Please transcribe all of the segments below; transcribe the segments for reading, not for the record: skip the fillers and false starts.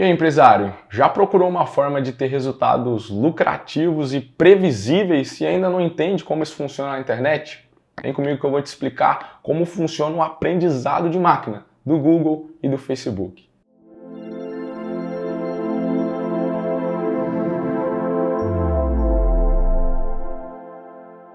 E aí, empresário, já procurou uma forma de ter resultados lucrativos e previsíveis e ainda não entende como isso funciona na internet? Vem comigo que eu vou te explicar como funciona o aprendizado de máquina do Google e do Facebook.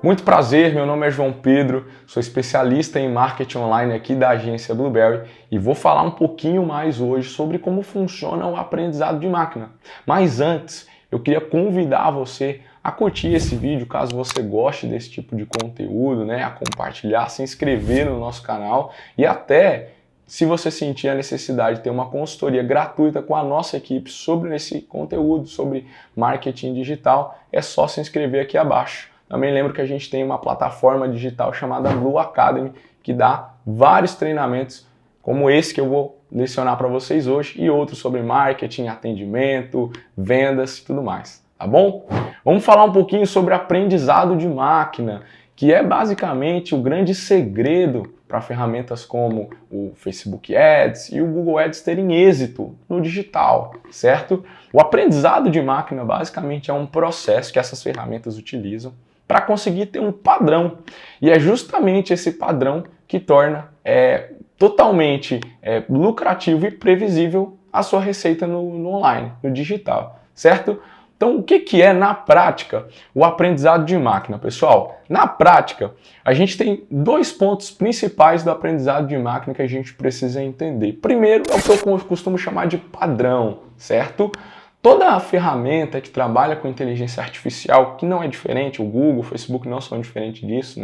Muito prazer, meu nome é João Pedro, sou especialista em marketing online aqui da agência Blueberry e vou falar um pouquinho mais hoje sobre como funciona o aprendizado de máquina. Mas antes, eu queria convidar você a curtir esse vídeo, caso você goste desse tipo de conteúdo, a compartilhar, se inscrever no nosso canal e até, se você sentir a necessidade de ter uma consultoria gratuita com a nossa equipe sobre esse conteúdo, sobre marketing digital, é só se inscrever aqui abaixo. Também lembro que a gente tem uma plataforma digital chamada Blue Academy, que dá vários treinamentos como esse que eu vou lecionar para vocês hoje e outros sobre marketing, atendimento, vendas e tudo mais, tá bom? Vamos falar um pouquinho sobre aprendizado de máquina, que é basicamente o grande segredo para ferramentas como o Facebook Ads e o Google Ads terem êxito no digital, certo? O aprendizado de máquina basicamente é um processo que essas ferramentas utilizam para conseguir ter um padrão. E é justamente esse padrão que torna totalmente lucrativo e previsível a sua receita no online, no digital, certo? Então, o que é, na prática, o aprendizado de máquina, pessoal? Na prática, a gente tem dois pontos principais do aprendizado de máquina que a gente precisa entender. Primeiro é o que eu costumo chamar de padrão, certo? Toda a ferramenta que trabalha com inteligência artificial, que não é diferente, o Google, o Facebook não são diferentes disso,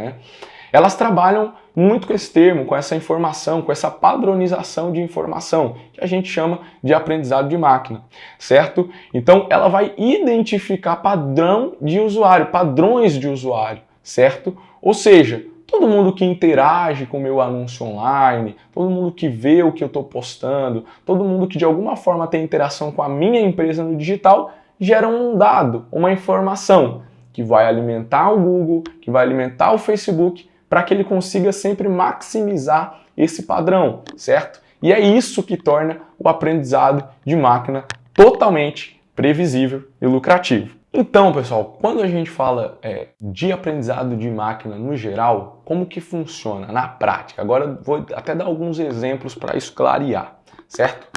elas trabalham muito com esse termo, com essa informação, com essa padronização de informação, que a gente chama de aprendizado de máquina, certo? Então, ela vai identificar padrão de usuário, padrões de usuário, certo? Ou seja, todo mundo que interage com o meu anúncio online, todo mundo que vê o que eu estou postando, todo mundo que de alguma forma tem interação com a minha empresa no digital, gera um dado, uma informação que vai alimentar o Google, que vai alimentar o Facebook, para que ele consiga sempre maximizar esse padrão, certo? E é isso que torna o aprendizado de máquina totalmente previsível e lucrativo. Então, pessoal, quando a gente fala de aprendizado de máquina no geral, como que funciona na prática? Agora vou até dar alguns exemplos para isso clarear, certo?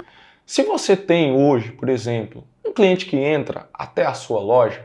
Se você tem hoje, por exemplo, um cliente que entra até a sua loja,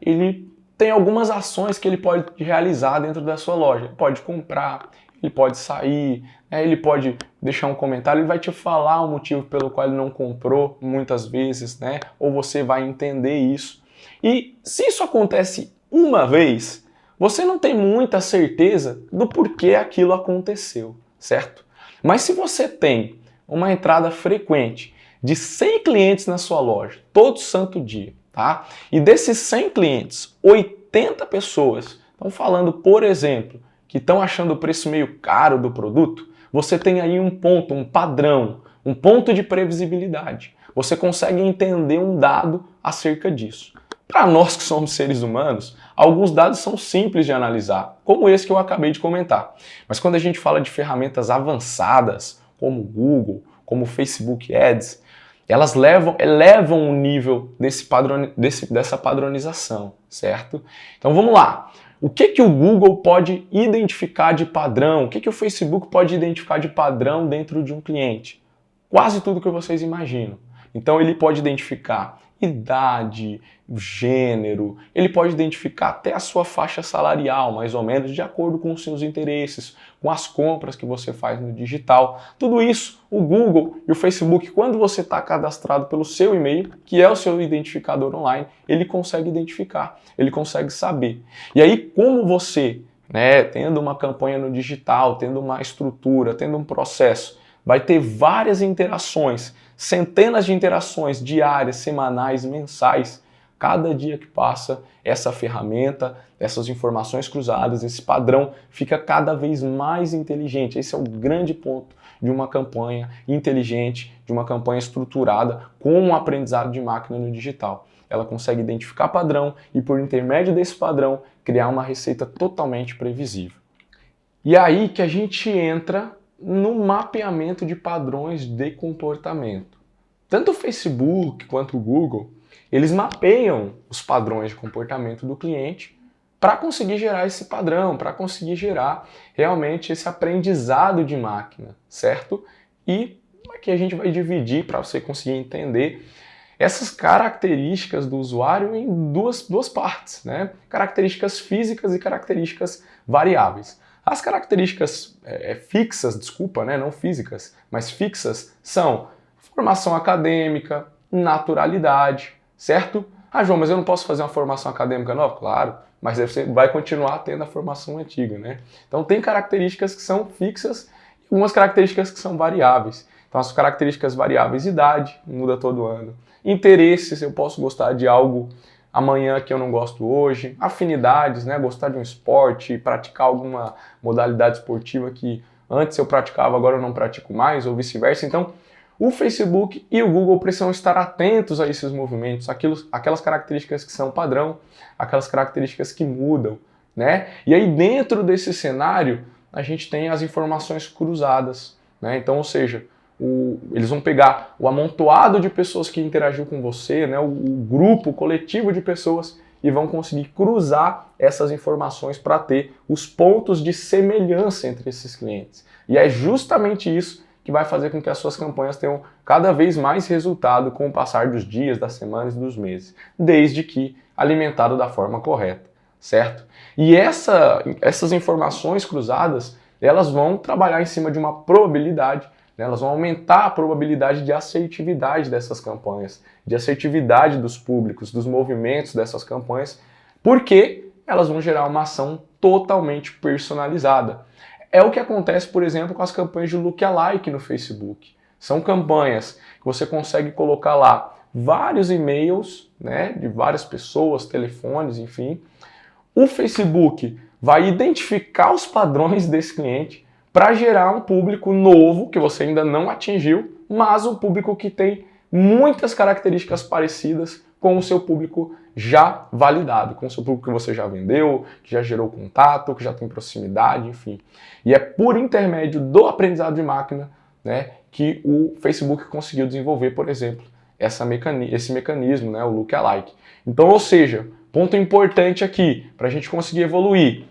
ele tem algumas ações que ele pode realizar dentro da sua loja. Ele pode comprar, ele pode sair, ele pode deixar um comentário, ele vai te falar o motivo pelo qual ele não comprou muitas vezes, ou você vai entender isso. E se isso acontece uma vez, você não tem muita certeza do porquê aquilo aconteceu, certo? Mas se você tem uma entrada frequente de 100 clientes na sua loja, todo santo dia, tá? E desses 100 clientes, 80 pessoas estão falando, por exemplo, que estão achando o preço meio caro do produto, você tem aí um ponto, um padrão, um ponto de previsibilidade. Você consegue entender um dado acerca disso. Para nós que somos seres humanos, alguns dados são simples de analisar, como esse que eu acabei de comentar. Mas quando a gente fala de ferramentas avançadas, como o Google, como o Facebook Ads, elas elevam o nível dessa padronização, certo? Então vamos lá. O que o Google pode identificar de padrão? O que o Facebook pode identificar de padrão dentro de um cliente? Quase tudo que vocês imaginam. Então ele pode identificar idade, gênero, ele pode identificar até a sua faixa salarial, mais ou menos, de acordo com os seus interesses, com as compras que você faz no digital. Tudo isso, o Google e o Facebook, quando você está cadastrado pelo seu e-mail, que é o seu identificador online, ele consegue identificar, ele consegue saber. E aí, como você, tendo uma campanha no digital, tendo uma estrutura, tendo um processo, vai ter várias interações, centenas de interações diárias, semanais, mensais. Cada dia que passa, essa ferramenta, essas informações cruzadas, esse padrão fica cada vez mais inteligente. Esse é o grande ponto de uma campanha inteligente, de uma campanha estruturada com um aprendizado de máquina no digital. Ela consegue identificar padrão e, por intermédio desse padrão, criar uma receita totalmente previsível. E aí que a gente entra no mapeamento de padrões de comportamento. tanto o Facebook quanto o Google, eles mapeiam os padrões de comportamento do cliente para conseguir gerar esse padrão, para conseguir gerar realmente esse aprendizado de máquina, certo? E aqui a gente vai dividir para você conseguir entender essas características do usuário em duas partes, né? Características físicas e características variáveis. As características fixas, desculpa, né? Não físicas, mas fixas são formação acadêmica, naturalidade, certo? Ah, João, mas eu não posso fazer uma formação acadêmica nova? Claro, mas você vai continuar tendo a formação antiga, né? Então tem características que são fixas e algumas características que são variáveis. Então as características variáveis, idade, muda todo ano. Interesses, eu posso gostar de algo amanhã que eu não gosto hoje. Afinidades, né? Gostar de um esporte, praticar alguma modalidade esportiva que antes eu praticava, agora eu não pratico mais, ou vice-versa. Então, o Facebook e o Google precisam estar atentos a esses movimentos, aquelas características que são padrão, aquelas características que mudam, né? E aí dentro desse cenário, a gente tem as informações cruzadas, né? Então, ou seja, eles vão pegar o amontoado de pessoas que interagiu com você, né? o grupo, o coletivo de pessoas, e vão conseguir cruzar essas informações para ter os pontos de semelhança entre esses clientes. E é justamente isso que vai fazer com que as suas campanhas tenham cada vez mais resultado com o passar dos dias, das semanas e dos meses, desde que alimentado da forma correta, certo? E essas informações cruzadas, elas vão trabalhar em cima de uma probabilidade, né? Elas vão aumentar a probabilidade de assertividade dessas campanhas, de assertividade dos públicos, dos movimentos dessas campanhas, porque elas vão gerar uma ação totalmente personalizada. É o que acontece, por exemplo, com as campanhas de lookalike no Facebook. São campanhas que você consegue colocar lá vários e-mails, né, de várias pessoas, telefones, enfim. O Facebook vai identificar os padrões desse cliente para gerar um público novo que você ainda não atingiu, mas um público que tem muitas características parecidas com o seu público já validado, com o seu público que você já vendeu, que já gerou contato, que já tem proximidade, enfim. E é por intermédio do aprendizado de máquina, né, que o Facebook conseguiu desenvolver, por exemplo, esse mecanismo, né, o lookalike. Então, ou seja, ponto importante aqui, para a gente conseguir evoluir,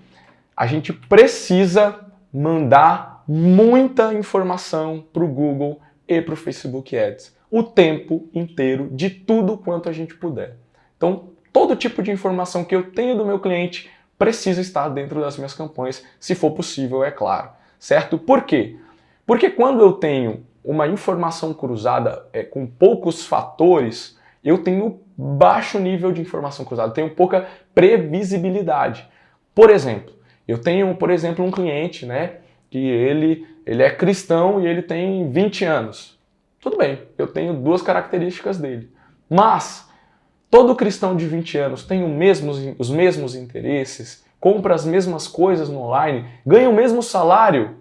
a gente precisa mandar muita informação para o Google e para o Facebook Ads o tempo inteiro, de tudo quanto a gente puder. Então, todo tipo de informação que eu tenho do meu cliente precisa estar dentro das minhas campanhas, se for possível, é claro. Certo? Por quê? Porque quando eu tenho uma informação cruzada com poucos fatores, eu tenho baixo nível de informação cruzada, tenho pouca previsibilidade. Por exemplo, eu tenho, um cliente, né, que ele é cristão e ele tem 20 anos. Tudo bem, eu tenho duas características dele. Mas todo cristão de 20 anos tem os mesmos interesses, compra as mesmas coisas no online, ganha o mesmo salário?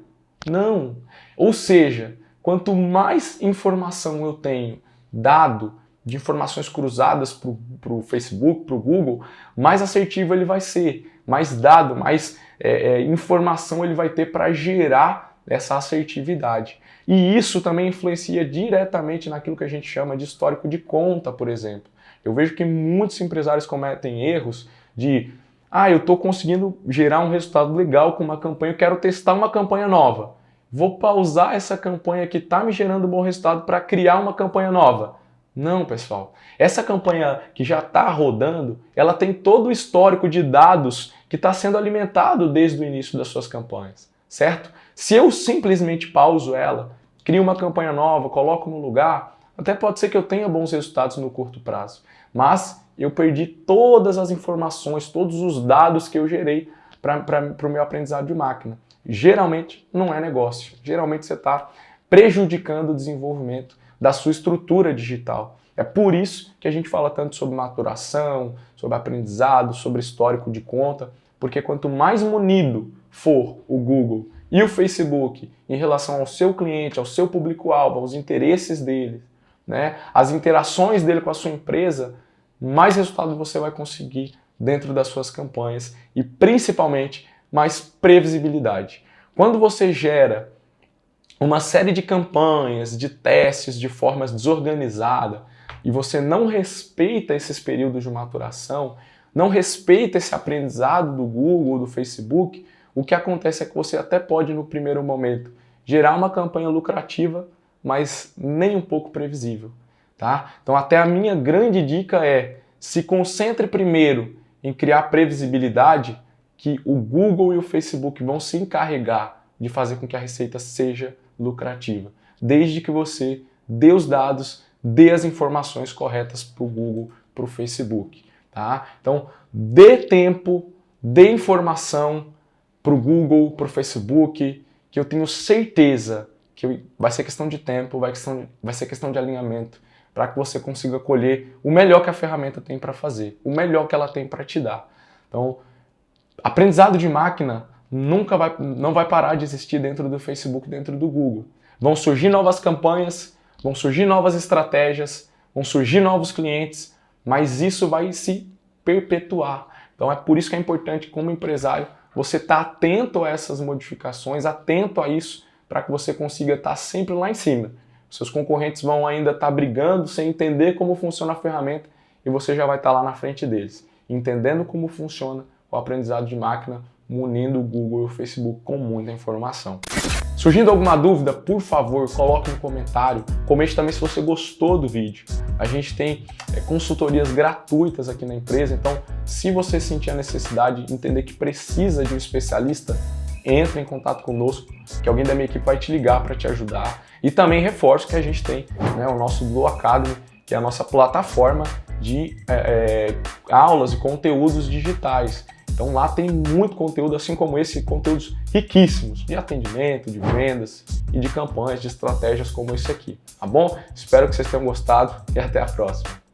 Não. Ou seja, quanto mais informação eu tenho dado de informações cruzadas para o Facebook, para o Google, mais assertivo ele vai ser, mais dado, mais informação ele vai ter para gerar essa assertividade. E isso também influencia diretamente naquilo que a gente chama de histórico de conta, por exemplo. Eu vejo que muitos empresários cometem erros de eu estou conseguindo gerar um resultado legal com uma campanha, eu quero testar uma campanha nova. Vou pausar essa campanha que está me gerando um bom resultado para criar uma campanha nova. Não, pessoal. Essa campanha que já está rodando, ela tem todo o histórico de dados que está sendo alimentado desde o início das suas campanhas, certo? Se eu simplesmente pauso ela, crio uma campanha nova, coloco no lugar, até pode ser que eu tenha bons resultados no curto prazo, mas eu perdi todas as informações, todos os dados que eu gerei para o meu aprendizado de máquina. Geralmente não é negócio, geralmente você está prejudicando o desenvolvimento da sua estrutura digital. É por isso que a gente fala tanto sobre maturação, sobre aprendizado, sobre histórico de conta, porque quanto mais munido for o Google e o Facebook em relação ao seu cliente, ao seu público-alvo, aos interesses dele, né, as interações dele com a sua empresa, mais resultado você vai conseguir dentro das suas campanhas e principalmente mais previsibilidade. Quando você gera uma série de campanhas, de testes de forma desorganizada e você não respeita esses períodos de maturação, não respeita esse aprendizado do Google, do Facebook, o que acontece é que você até pode, no primeiro momento, gerar uma campanha lucrativa, mas nem um pouco previsível, tá? Então, até a minha grande dica é: se concentre primeiro em criar previsibilidade, que o Google e o Facebook vão se encarregar de fazer com que a receita seja lucrativa, desde que você dê os dados, dê as informações corretas para o Google, para o Facebook, tá? Então, dê tempo, dê informação para o Google, para o Facebook, que eu tenho certeza que vai ser questão de tempo, vai ser questão de alinhamento, para que você consiga colher o melhor que a ferramenta tem para fazer, o melhor que ela tem para te dar. Então, aprendizado de máquina não vai parar de existir dentro do Facebook, dentro do Google. Vão surgir novas campanhas, vão surgir novas estratégias, vão surgir novos clientes, mas isso vai se perpetuar. Então é por isso que é importante, como empresário, você estar atento a essas modificações, atento a isso, para que você consiga estar sempre lá em cima. Seus concorrentes vão ainda estar brigando sem entender como funciona a ferramenta e você já vai estar lá na frente deles, entendendo como funciona o aprendizado de máquina, munindo o Google e o Facebook com muita informação. Surgindo alguma dúvida, por favor, coloque no comentário. Comente também se você gostou do vídeo. A gente tem consultorias gratuitas aqui na empresa, então se você sentir a necessidade de entender que precisa de um especialista, entre em contato conosco, que alguém da minha equipe vai te ligar para te ajudar. E também reforço que a gente tem o nosso Blue Academy, que é a nossa plataforma de aulas e conteúdos digitais. Então lá tem muito conteúdo, assim como esse, conteúdos riquíssimos de atendimento, de vendas e de campanhas, de estratégias como esse aqui, tá bom? Espero que vocês tenham gostado e até a próxima.